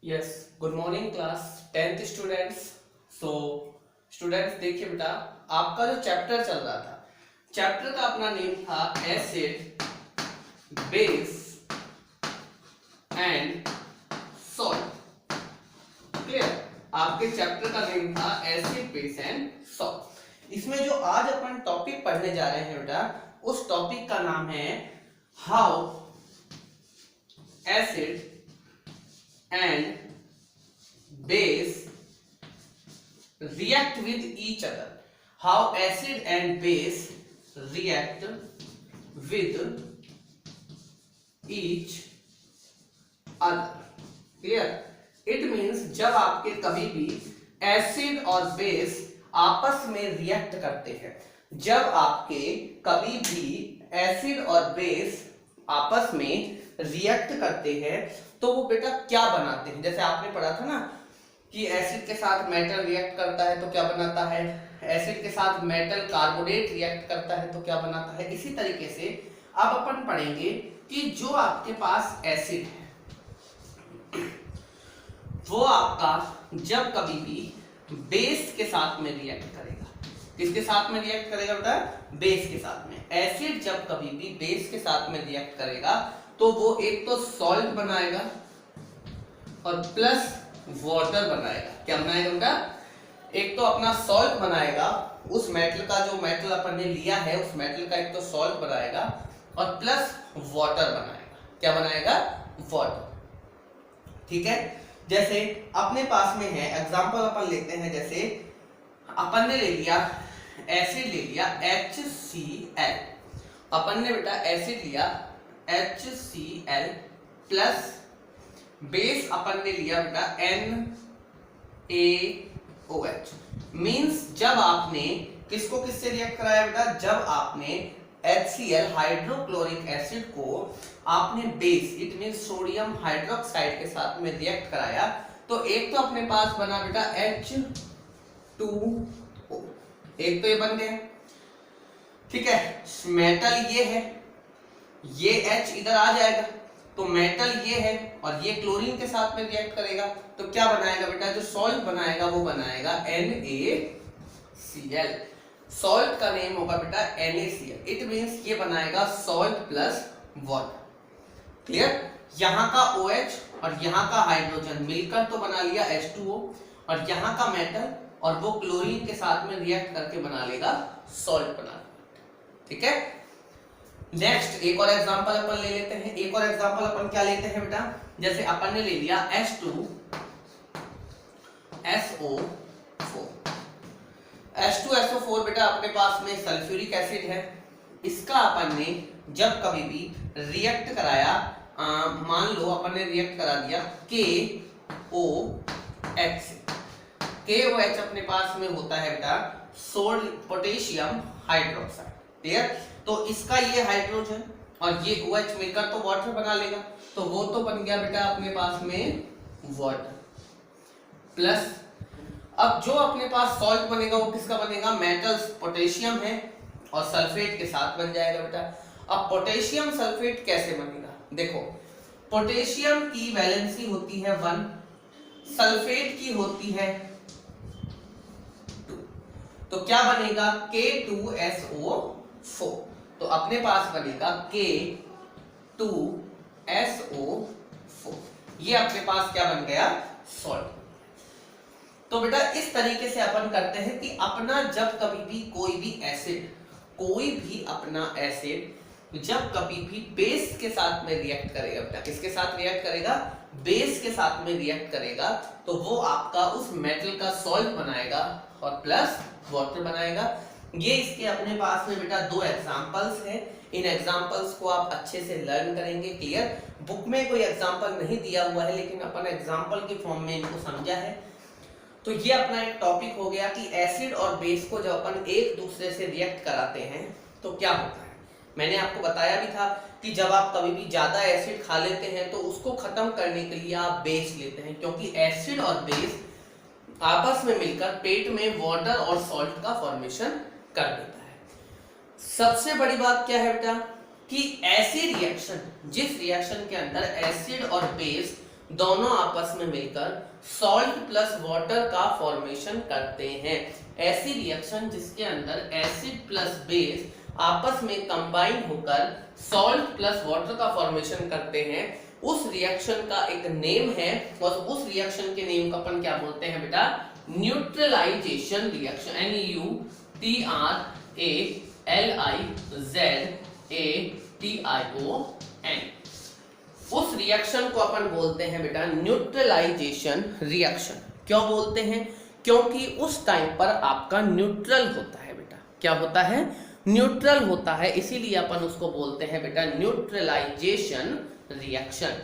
Yes, good morning class 10th students. So students देखिए बेटा, आपका जो चैप्टर चल रहा था, चैप्टर का अपना नेम था acid, base and salt. Clear? आपके चैप्टर का नेम था एसिड, बेस एंड सॉल्ट। इसमें जो आज अपन टॉपिक पढ़ने जा रहे हैं बेटा, उस टॉपिक का नाम है how acid and base react with each other. How acid and base react with each other. Clear? It means जब आपके कभी भी एसिड और बेस आपस में रिएक्ट करते हैं, जब आपके कभी भी एसिड और बेस आपस में रिएक्ट करते हैं तो वो बेटा क्या बनाते हैं। जैसे आपने पढ़ा था ना कि एसिड के साथ मेटल रिएक्ट करता है तो क्या बनाता है, एसिड के साथ मेटल कार्बोनेट रिएक्ट करता है तो क्या बनाता है। इसी तरीके से अब अपन पढ़ेंगे कि जो आपके पास एसिड है वो आपका जब कभी भी बेस के साथ में रिएक्ट करेगा, किसके साथ में रिएक्ट करेगा बेटा, बेस के साथ में। एसिड जब कभी भी बेस के साथ में रिएक्ट करेगा तो वो एक तो सॉल्ट बनाएगा और प्लस वाटर बनाएगा। क्या बनाएगा बेटा, एक तो अपना सॉल्ट बनाएगा, उस मेटल का जो मेटल अपन ने लिया है उस मेटल का एक तो सॉल्ट बनाएगा और प्लस वाटर बनाएगा। क्या बनाएगा, वाटर। ठीक है, जैसे अपने पास में है एग्जांपल अपन लेते हैं, जैसे अपन ने ले लिया एसिड, ले लिया HCl। अपन ने बेटा एसिड लिया HCl प्लस बेस अपन ने लिया बेटा NaOH। मींस जब आपने किसको किससे रिएक्ट कराया बेटा, जब आपने HCl हाइड्रोक्लोरिक एसिड को आपने base it means sodium hydroxide के साथ में रिएक्ट कराया तो एक तो अपने पास बना बेटा H2O, एक तो ये बन गया। ठीक है, मेटल ये है, ये H इधर आ जाएगा तो मेटल ये है और ये क्लोरीन के साथ में रिएक्ट करेगा तो क्या बनाएगा बेटा, जो सॉल्ट बनाएगा वो बनाएगा NaCl। सॉल्ट का नेम होगा बेटा NaCl। इट मींस ये बनाएगा सॉल्ट प्लस वाटर। क्लियर? यहाँ का OH और यहाँ का हाइड्रोजन मिलकर तो बना लिया H2O और यहाँ का मेटल और वो क्लोरीन के साथ में रिएक्ट करके बना लेगा सॉल्ट बना लेगा। ठीक है, नेक्स्ट एक और एग्जांपल अपन ले लेते हैं। एक और एग्जांपल अपन क्या लेते हैं बेटा, जैसे अपन ने ले लिया H2SO4 बेटा अपने पास में सल्फ्यूरिक एसिड है। इसका अपन ने जब कभी भी रिएक्ट कराया, मान लो अपन ने रिएक्ट करा दिया KOH से। KOH अपने पास में होता है बेटा पोटेशियम हाइड्रोक्साइड। क्लियर? तो इसका ये हाइड्रोजन और ये OH मिलकर तो वाटर बना लेगा तो वो तो बन गया बेटा अपने पास में वाटर प्लस, अब जो अपने पास सॉल्ट बनेगा वो किसका बनेगा, मेटल्स पोटेशियम है और सल्फेट के साथ बन जाएगा बेटा। अब पोटेशियम सल्फेट कैसे बनेगा, देखो पोटेशियम की वैलेंसी होती है 1, सल्फेट की होती है 2, तो क्या बनेगा K2SO4। तो अपने पास बनेगा K2SO4। ये अपने पास क्या बन गया, सॉल्ट। तो बेटा इस तरीके से अपन करते हैं कि अपना जब कभी भी कोई भी एसिड, कोई भी अपना एसिड जब कभी भी बेस के साथ में रिएक्ट करेगा बेटा, किसके साथ रिएक्ट करेगा, बेस के साथ में रिएक्ट करेगा तो वो आपका उस मेटल का सॉल्ट बनाएगा और प्लस वाटर बनाएगा। ये इसके अपने पास में बेटा दो एग्जांपल्स हैं, इन एग्जांपल्स को आप अच्छे से लर्न करेंगे। क्लियर? बुक में कोई एग्जांपल नहीं दिया हुआ है लेकिन अपन एग्जांपल के फॉर्म में इनको समझा है। तो ये अपना एक टॉपिक हो गया कि एसिड और बेस को जब अपन एक दूसरे से रिएक्ट कराते हैं तो क्या होता है। मैंने आपको बताया भी था कि जब आप कभी भी ज्यादा एसिड खा लेते हैं तो उसको खत्म करने के लिए आप बेस लेते हैं, क्योंकि एसिड और बेस आपस में मिलकर पेट में वाटर और सॉल्ट का फॉर्मेशन कर देता है। सबसे बड़ी बात क्या है बेटा कि ऐसी रिएक्शन, जिस रिएक्शन के अंदर एसिड और बेस दोनों आपस में मिलकर सॉल्ट प्लस वाटर का फॉर्मेशन करते हैं। ऐसी रिएक्शन जिसके अंदर एसिड प्लस बेस आपस में कंबाइन होकर सॉल्ट प्लस वाटर का फॉर्मेशन करते हैं, उस रिएक्शन का एक नेम है, और उस रिएक्शन के नेम को अपन क्या बोलते हैं बेटा? Neutralization reaction. NUTRALIZATION। उस रिएक्शन को अपन बोलते हैं बेटा न्यूट्रलाइजेशन रिएक्शन। क्यों बोलते हैं? क्योंकि उस टाइम पर आपका न्यूट्रल होता है बेटा। क्या होता है? न्यूट्रल होता है, इसीलिए अपन उसको बोलते हैं बेटा न्यूट्रलाइजेशन रिएक्शन।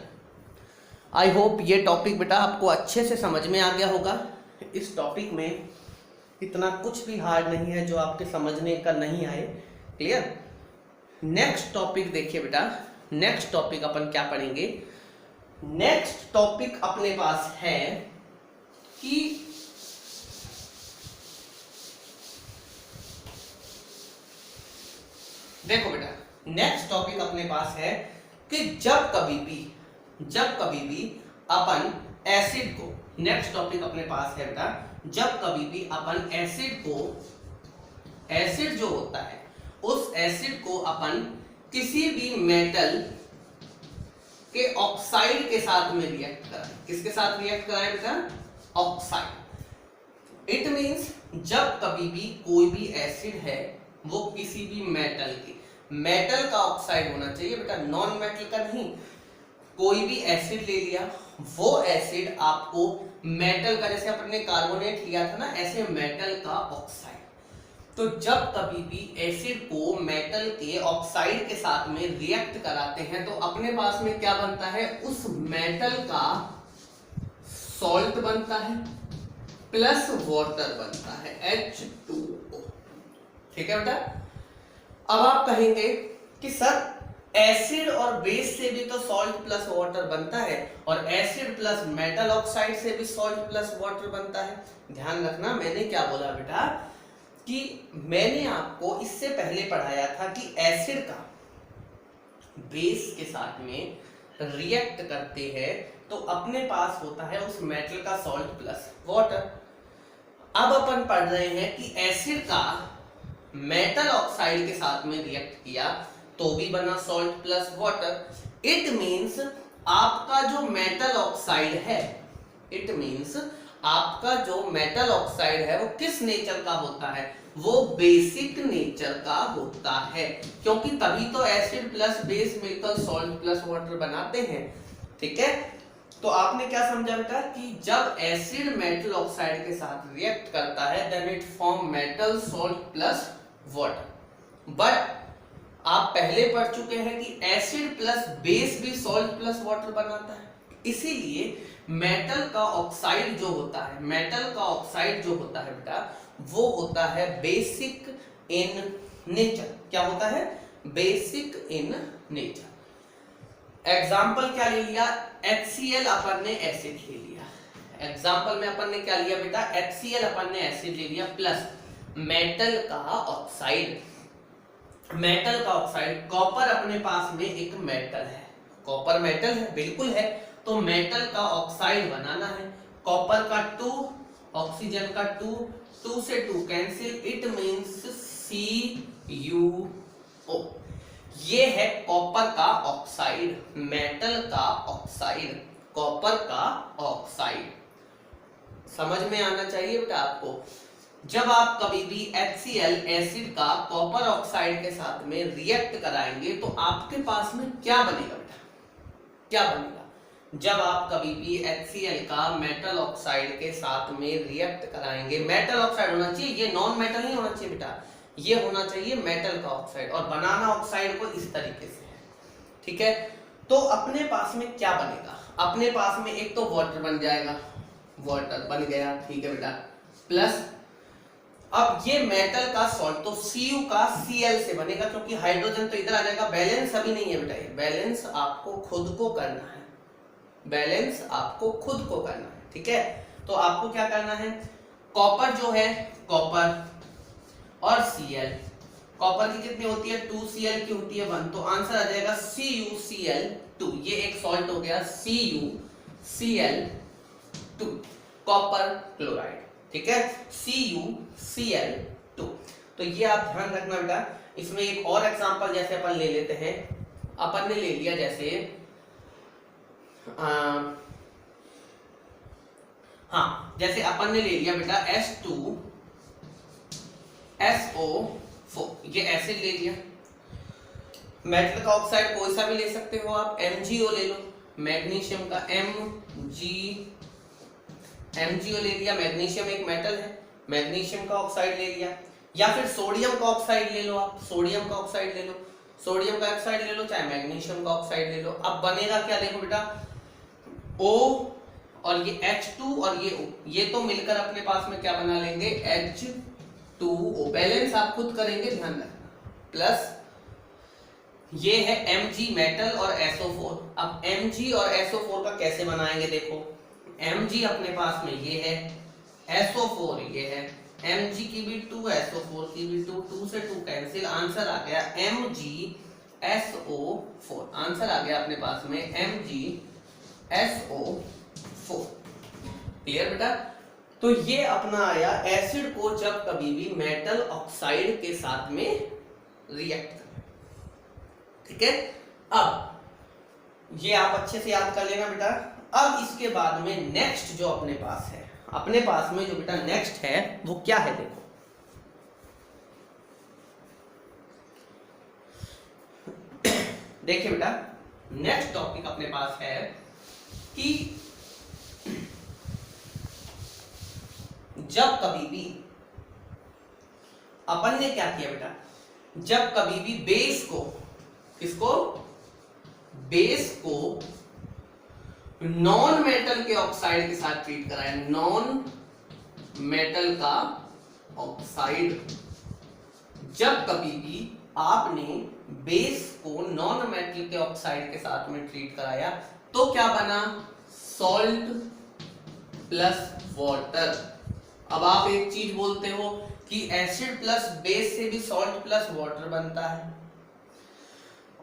आई होप ये टॉपिक बेटा आपको अच्छे से समझ में आ गया होगा। इस टॉपिक में इतना कुछ भी हार्ड नहीं है जो आपके समझने का नहीं आए। क्लियर? नेक्स्ट टॉपिक देखिए बेटा, नेक्स्ट टॉपिक अपन क्या पढ़ेंगे? नेक्स्ट टॉपिक अपने पास है कि देखो बेटा, नेक्स्ट टॉपिक अपने पास है कि जब कभी भी अपन एसिड को, नेक्स्ट टॉपिक अपने पास है बेटा, जब कभी भी अपन एसिड को, एसिड जो होता है उस एसिड को अपन किसी भी मेटल के ऑक्साइड के साथ में रिएक्ट कराएं। किसके साथ रिएक्ट कराएं बेटा? ऑक्साइड। इट मींस जब कभी भी कोई भी एसिड है वो किसी भी मेटल के, मेटल का ऑक्साइड होना चाहिए बेटा, नॉन मेटल का नहीं। कोई भी एसिड ले लिया, वो एसिड आपको मेटल का, जैसे अपन ने कार्बोनेट लिया था ना, ऐसे मेटल का ऑक्साइड। तो जब कभी भी एसिड को मेटल के ऑक्साइड के साथ में रिएक्ट कराते हैं तो अपने पास में क्या बनता है? उस मेटल का सॉल्ट बनता है प्लस वाटर बनता है, H2O। ठीक है बेटा? अब आप कहेंगे कि सर एसिड और बेस से भी तो सॉल्ट प्लस वाटर बनता है और एसिड प्लस मेटल ऑक्साइड से भी सॉल्ट प्लस वाटर बनता है। ध्यान रखना, मैंने क्या बोला बेटा कि मैंने आपको इससे पहले पढ़ाया था कि एसिड का बेस के साथ में रिएक्ट करते हैं तो अपने पास होता है उस मेटल का सॉल्ट प्लस वाटर। अब अपन पढ़ रहे हैं कि एसिड का मेटल ऑक्साइड के साथ में रिएक्ट किया तो भी बना salt plus water. It means आपका जो मेटल ऑक्साइड है, इट मींस आपका जो मेटल ऑक्साइड है वो किस नेचर का होता है? वो बेसिक नेचर का होता है, क्योंकि तभी तो एसिड प्लस बेस मिलकर सॉल्ट प्लस वाटर बनाते हैं। ठीक है? तो आपने क्या समझा बेटा कि जब एसिड मेटल ऑक्साइड के साथ रिएक्ट करता है then it form metal salt plus water. But आप पहले पढ़ चुके हैं कि एसिड प्लस बेस भी सॉल्ट प्लस वाटर बनाता है, इसीलिए मेटल का ऑक्साइड जो होता है, मेटल का ऑक्साइड जो होता है बेटा वो होता है बेसिक इन नेचर। क्या होता है? Basic in nature. एग्जाम्पल क्या ले लिया? HCl अपन ने एसिड ले लिया। एग्जाम्पल में अपन ने क्या लिया बेटा? HCl अपन ने एसिड ले लिया प्लस मेटल का ऑक्साइड। मेटल का ऑक्साइड, कॉपर अपने पास में एक मेटल है, कॉपर मेटल है, बिल्कुल है। तो मेटल का ऑक्साइड बनाना है, कॉपर का 2, ऑक्सीजन का 2, 2 से 2 कैंसिल, इट मींस CuO। ये है कॉपर का ऑक्साइड, मेटल का ऑक्साइड, कॉपर का ऑक्साइड। समझ में आना चाहिए बेटा आपको। जब आप कभी भी HCl एसिड का कॉपर ऑक्साइड के साथ में रिएक्ट कराएंगे तो आपके पास में क्या बनेगा बेटा? क्या बनेगा? जब आप कभी भी HCl का मेटल ऑक्साइड के साथ में रिएक्ट कराएंगे, मेटल ऑक्साइड होना चाहिए, ये नॉन मेटल नहीं होना चाहिए बेटा, ये होना चाहिए मेटल का ऑक्साइड, और बनाना ऑक्साइड को इस तरीके से है। ठीक है? तो अपने पास में क्या बनेगा? अपने पास में एक तो वाटर बन जाएगा, वाटर बन गया, ठीक है बेटा, प्लस अब ये मेटल का सॉल्ट तो Cu का Cl से बनेगा, क्योंकि हाइड्रोजन तो इधर आ जाएगा। बैलेंस अभी नहीं है बेटा, ये बैलेंस आपको खुद को करना है, बैलेंस आपको खुद को करना है। ठीक है? तो आपको क्या करना है? कॉपर जो है, कॉपर और Cl, कॉपर की कितनी होती है? 2Cl की होती है 1, तो आंसर आ जाएगा CuCl2। ये एक सॉल्ट हो गया CuCl2। Cl2 कॉपर क्लोराइड, ठीक है, CuCl2। तो ये आप ध्यान रखना बेटा। इसमें एक और एग्जांपल जैसे अपन ले लेते हैं, अपन ने ले लिया जैसे जैसे अपन ने ले लिया बेटा H2SO4, ये एसिड ले लिया। मेटल का ऑक्साइड कोई सा भी ले सकते हो आप, MgO ले लो, मैग्नीशियम का MgO ले लिया। मैग्नीशियम एक मेटल है, मैग्नीशियम का ऑक्साइड ले लिया। या फिर सोडियम का ऑक्साइड ले लो आप, सोडियम का ऑक्साइड ले लो, सोडियम का ऑक्साइड ले लो, चाहे मैग्नीशियम का ऑक्साइड ले लो। अब बनेगा क्या, देखो बेटा, O और ये H2 और ये O, ये तो मिलकर अपने पास में क्या बना लेंगे, H2O। बैलेंस आप खुद करेंगे, ध्यान रखना। प्लस ये है Mg मेटल और SO4। अब Mg और SO4 का कैसे बनाएंगे, देखो Mg अपने पास में ये है, SO4 ये है, Mg की भी 2, SO4 की भी 2, 2 से 2 कैंसिल, आंसर आ गया MgSO4। आंसर आ गया अपने पास में MgSO4। क्लियर बेटा। तो ये अपना आया एसिड को जब कभी भी मेटल ऑक्साइड के साथ में रिएक्ट करें, ठीक है। अब ये आप अच्छे से याद कर लेना बेटा। अब इसके बाद में नेक्स्ट जो अपने पास है, अपने पास में जो बेटा नेक्स्ट है वो क्या है, देखो देखिए बेटा, नेक्स्ट टॉपिक अपने पास है कि जब कभी भी अपन ने क्या किया बेटा, जब कभी भी बेस को, किसको, बेस को नॉन मेटल के ऑक्साइड के साथ ट्रीट कराया, नॉन मेटल का ऑक्साइड, जब कभी भी आपने बेस को नॉन मेटल के ऑक्साइड के साथ में ट्रीट कराया तो क्या बना, सॉल्ट प्लस वाटर। अब आप एक चीज बोलते हो कि एसिड प्लस बेस से भी सॉल्ट प्लस वाटर बनता है,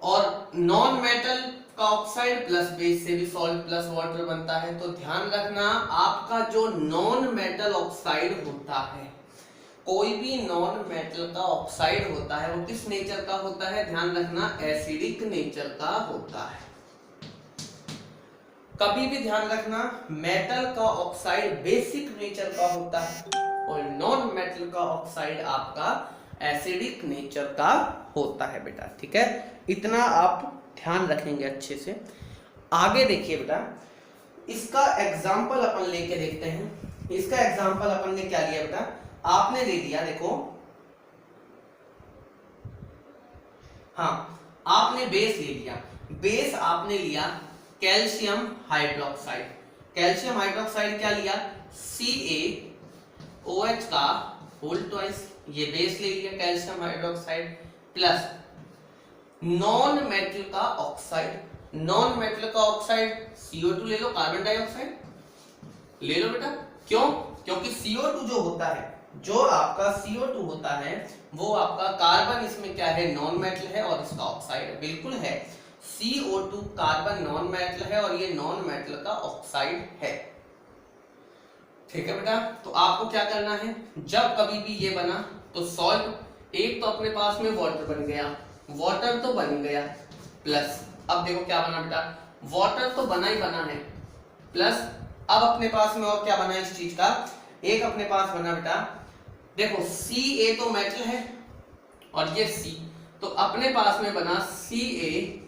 और नॉन मेटल का ऑक्साइड प्लस बेस से भी सॉल्ट प्लस वाटर बनता है। तो ध्यान रखना, आपका जो नॉन मेटल ऑक्साइड होता है, कोई भी नॉन मेटल का ऑक्साइड होता है, वो किस नेचर का होता है, ध्यान रखना, एसिडिक नेचर का होता है। कभी भी ध्यान रखना, मेटल का ऑक्साइड बेसिक नेचर का होता है और नॉन मेटल का ऑक्साइड आपका एसिडिक नेचर का होता है बेटा, ठीक है। इतना आप ध्यान रखेंगे अच्छे से। आगे देखिए बेटा, इसका एग्जाम्पल अपन लेके देखते हैं। इसका एग्जाम्पल अपन ने क्या लिया बेटा, आपने ले लिया, देखो आपने बेस ले लिया। बेस आपने लिया कैल्शियम हाइड्रोक्साइड। कैल्शियम हाइड्रोक्साइड क्या लिया, CaOH का होल ट्वाइस, ये बेस ले लिया calcium hydroxide, plus non metal का ऑक्साइड। नॉन मेटल का ऑक्साइड CO2 ले लो, कार्बन डाइऑक्साइड ले लो बेटा। क्यों, क्योंकि CO2 जो होता है, जो आपका CO2 होता है वो आपका कार्बन, इसमें क्या है, नॉन मेटल है और इसका ऑक्साइड बिल्कुल है। CO2 कार्बन नॉन मेटल है और ये नॉन मेटल का ऑक्साइड है, ठीक है बेटा। तो आपको क्या करना है, जब कभी भी ये बना तो सॉल्ट, एक तो अपने पास में वाटर बन गया, वाटर तो बन गया, प्लस अब देखो क्या बना बेटा, वाटर तो बना ही बना है, प्लस अब अपने पास में और क्या बना इस चीज का, एक अपने पास बना बेटा, देखो Ca तो मेटल है और ये C, तो अपने पास में बना CaCO3।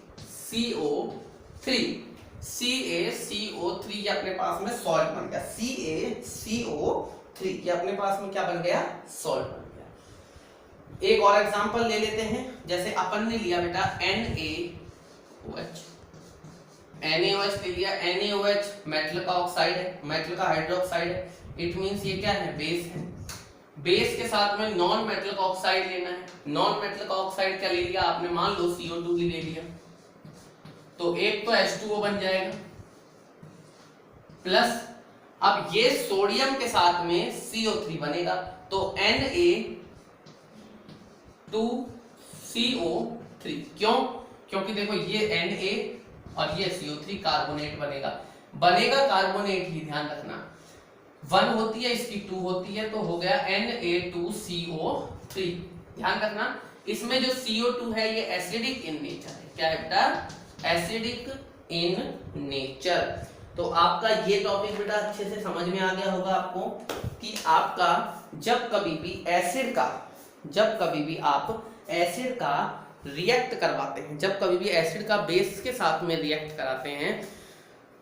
CaCO3 ये अपने पास में सॉल्ट बन गया, CaCO3 ये अपने पास में क्या बन गया, सॉल्ट बन गया। एक और एग्जांपल ले लेते हैं, जैसे अपन ने लिया बेटा NaOH ले लिया। NaOH मेटल का ऑक्साइड है, मेटल का हाइड्रोक्साइड है, इट मींस ये क्या है, बेस है। बेस के साथ में नॉन मेटल का ऑक्साइड लेना है। नॉन मेटल का ऑक्साइड क्या ले लिया आपने, मान लो CO2 ले लिया, तो एक तो H2O बन जाएगा, प्लस अब ये सोडियम के साथ में CO3 बनेगा, तो Na2CO3। क्यों, क्योंकि देखो ये Na और ये CO3 कार्बोनेट बनेगा। बनेगा कार्बोनेट ही, ध्यान रखना। 1 होती है, इसकी 2 होती है, तो हो गया Na2CO3। ध्यान रखना इसमें जो CO2 है ये एसिडिक इन नेचर है। क्या है बेटा? Acidic in nature. तो आपका ये टॉपिक बेटा अच्छे से समझ में आ गया होगा आपको कि आपका जब कभी भी आप एसिड का रिएक्ट करवाते हैं, जब कभी भी एसिड का बेस के साथ में रिएक्ट कराते हैं,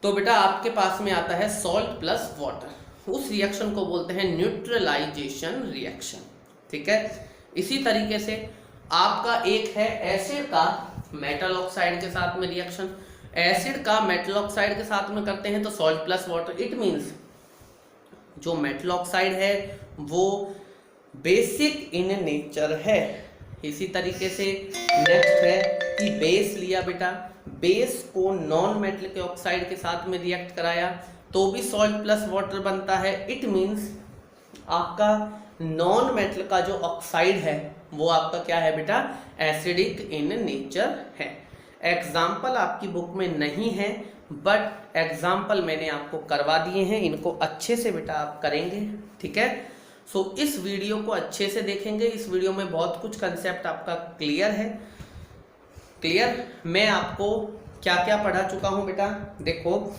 तो बेटा आपके पास में आता है सॉल्ट प्लस वाटर। उस रिएक्शन को बोलते हैं न्यूट्रलाइजेशन रिएक्शन। ठीक है, इसी तरीके से आपका एक है एसिड का मेटल ऑक्साइड के साथ में रिएक्शन। एसिड का मेटल ऑक्साइड के साथ में करते हैं तो salt plus water. It means जो मेटल ऑक्साइड है वो बेसिक इन नेचर है। इसी तरीके से नेक्स्ट है कि बेस लिया बेटा, बेस को नॉन मेटल के ऑक्साइड के साथ में रिएक्ट कराया तो भी सॉल्ट प्लस वाटर बनता है। इट मींस आपका नॉन मेटल का जो ऑक्साइड है वो आपका क्या है बेटा? एसिडिक इन नेचर है। एग्जाम्पल आपकी बुक में नहीं है, बट एग्जाम्पल मैंने आपको करवा दिए हैं, इनको अच्छे से बेटा आप करेंगे। ठीक है, सो इस वीडियो को अच्छे से देखेंगे। इस वीडियो में बहुत कुछ कंसेप्ट आपका क्लियर है। क्लियर? मैं आपको क्या क्या पढ़ा चुका हूं बेटा? देखो,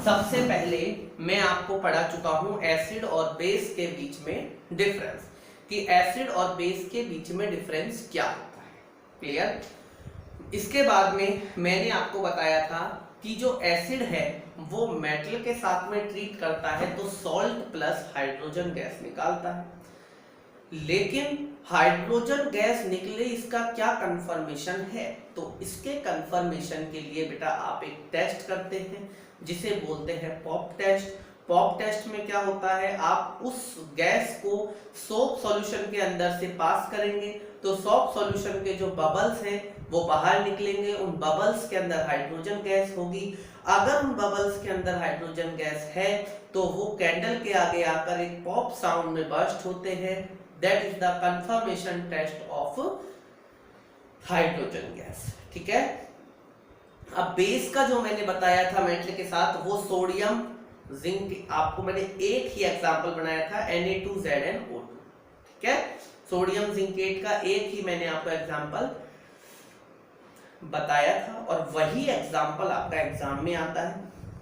सबसे पहले मैं आपको पढ़ा चुका हूं एसिड और बेस के बीच में डिफरेंस, कि एसिड और बेस के बीच में डिफरेंस क्या होता है। क्लियर? इसके बाद में मैंने आपको बताया था कि जो एसिड है वो मेटल के साथ में ट्रीट करता है तो सॉल्ट प्लस हाइड्रोजन गैस निकालता है, लेकिन हाइड्रोजन गैस निकले इसका क्या कंफर्मेशन है? तो इसके कंफर्मेशन के लिए बेटा आप एक टेस्ट करते हैं जिसे बोलते हैं पॉप टेस्ट। पॉप टेस्ट में क्या होता है, आप उस गैस को सोप सॉल्यूशन के अंदर से पास करेंगे तो सोप सॉल्यूशन के जो बबल्स हैं वो बाहर निकलेंगे। उन बबल्स के अंदर हाइड्रोजन गैस होगी। अगर उन बबल्स के अंदर हाइड्रोजन गैस है तो वो कैंडल के आगे आकर एक पॉप साउंड में बर्स्ट होते हैं। That is the confirmation test of hydrogen gas. ठीक है, अब बेस का जो मैंने बताया था मेटल के साथ, वो सोडियम जिंक, आपको मैंने एक ही एग्जांपल बनाया था Na2ZnO2। ठीक है, सोडियम जिंकेट का एक ही मैंने आपको एग्जांपल बताया था और वही एग्जांपल आपका एग्जाम में आता है।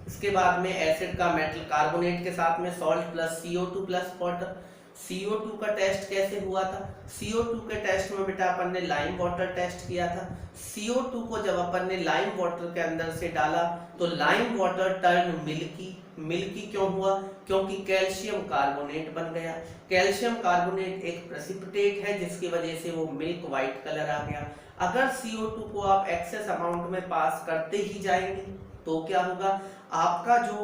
इसके बाद में एसिड का मेटल कार्बोनेट के साथ में salt plus CO2 plus water. CO2 का टेस्ट कैसे हुआ था? CO2 के टेस्ट में बेटा अपन ने लाइम वाटर टेस्ट किया था। CO2 को जब अपन ने लाइम वाटर के अंदर से डाला तो lime water turn milky. Milky क्यों हुआ? क्योंकि कैल्शियम कार्बोनेट बन गया। कैल्शियम कार्बोनेट एक प्रेसिपिटेट है जिसकी वजह से वो मिल्क वाइट कलर आ गया। अगर CO2 को आप एक्सेस अमाउंट में पास करते ही जाएंगे तो क्या होगा, आपका जो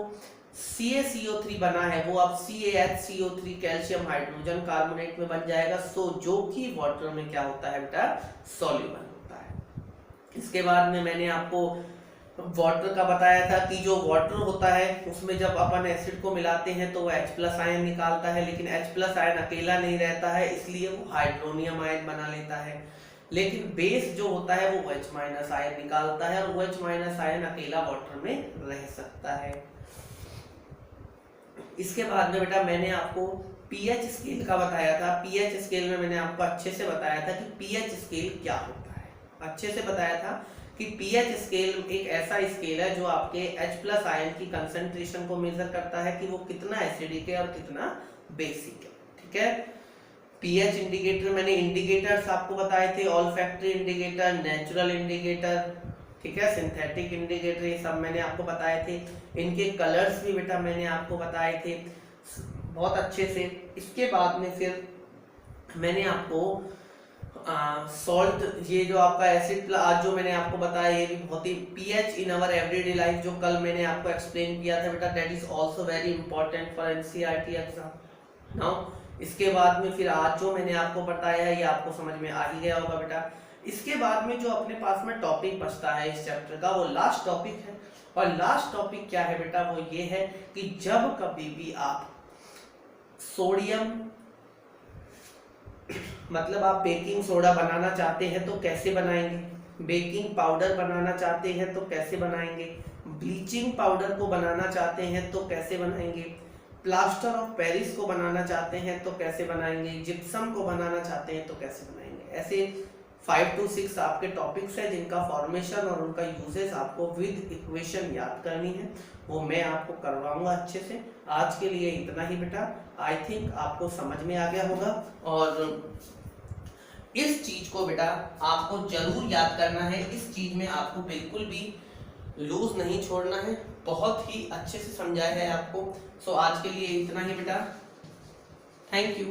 CaCO3 बना है वो अब CaHCO3 कैल्शियम हाइड्रोजन कार्बोनेट में बन जाएगा। सो जो कि वाटर में क्या होता है बेटा? सॉल्युबल होता है। इसके बाद में मैंने आपको वाटर का बताया था कि जो वाटर होता है उसमें जब अपन एसिड को मिलाते हैं तो वो H+ आयन निकालता है, लेकिन H+ आयन अकेला नहीं रहता है, इसलिए वो हाइड्रोनियम आयन बना लेता है। लेकिन बेस जो होता है वो OH- आयन निकालता है और OH- आयन अकेला वाटर में रह सकता है। इसके बाद में बेटा मैंने आपको पीएच स्केल का बताया था। पीएच स्केल में मैंने आपको अच्छे से बताया था कि पीएच स्केल क्या होता है। अच्छे से बताया था कि पीएच स्केल एक ऐसा स्केल है जो आपके H+ आयन की कंसंट्रेशन को मेजर करता है कि वो कितना एसिडिक है और कितना बेसिक है। ठीक है, पीएच इंडिकेटर मैंने इंडिकेटर्स आपको बताए थे, ऑल्फैक्टरी इंडिकेटर, नेचुरल इंडिकेटर, ठीक है, सिंथेटिक इंडिकेटर, ये सब मैंने आपको बताए थे। इनके कलर्स भी बेटा मैंने आपको बताए थे बहुत अच्छे से। इसके बाद में फिर मैंने आपको सॉल्ट, ये जो आपका एसिड आज जो मैंने आपको बताया ये भी बहुत ही pH in our everyday life जो कल मैंने आपको एक्सप्लेन किया था बेटा, that is also very important for NCERT exam. Now इसके बाद में फिर आज जो मैंने आपको बताया है ये आपको समझ में आ ही गया होगा बेटा। इसके बाद में जो अपने पास में टॉपिक बचता है इस चैप्टर का वो लास्ट टॉपिक है, और लास्ट टॉपिक क्या है बेटा? वो ये है कि जब कभी भी आप सोडियम मतलब आप बेकिंग सोडा बनाना चाहते हैं तो कैसे बनाएंगे, बेकिंग पाउडर बनाना चाहते हैं तो कैसे बनाएंगे, ब्लीचिंग पाउडर को बनाना चाहते हैं तो कैसे बनाएंगे, प्लास्टर ऑफ पेरिस को बनाना चाहते हैं तो कैसे बनाएंगे, जिप्सम को बनाना चाहते हैं तो कैसे बनाएंगे। ऐसे 5 to 6 आपके टॉपिक्स हैं जिनका फॉर्मेशन और उनका यूजेस आपको विद इक्वेशन याद करनी है, वो मैं आपको करवाऊंगा अच्छे से। आज के लिए इतना ही बेटा, आई थिंक आपको समझ में आ गया होगा। और इस चीज को बेटा आपको जरूर याद करना है, इस चीज में आपको बिल्कुल भी लूज नहीं छोड़ना है, बहुत ही अच्छे से समझाया है आपको। सो आज के लिए इतना ही बेटा, थैंक यू।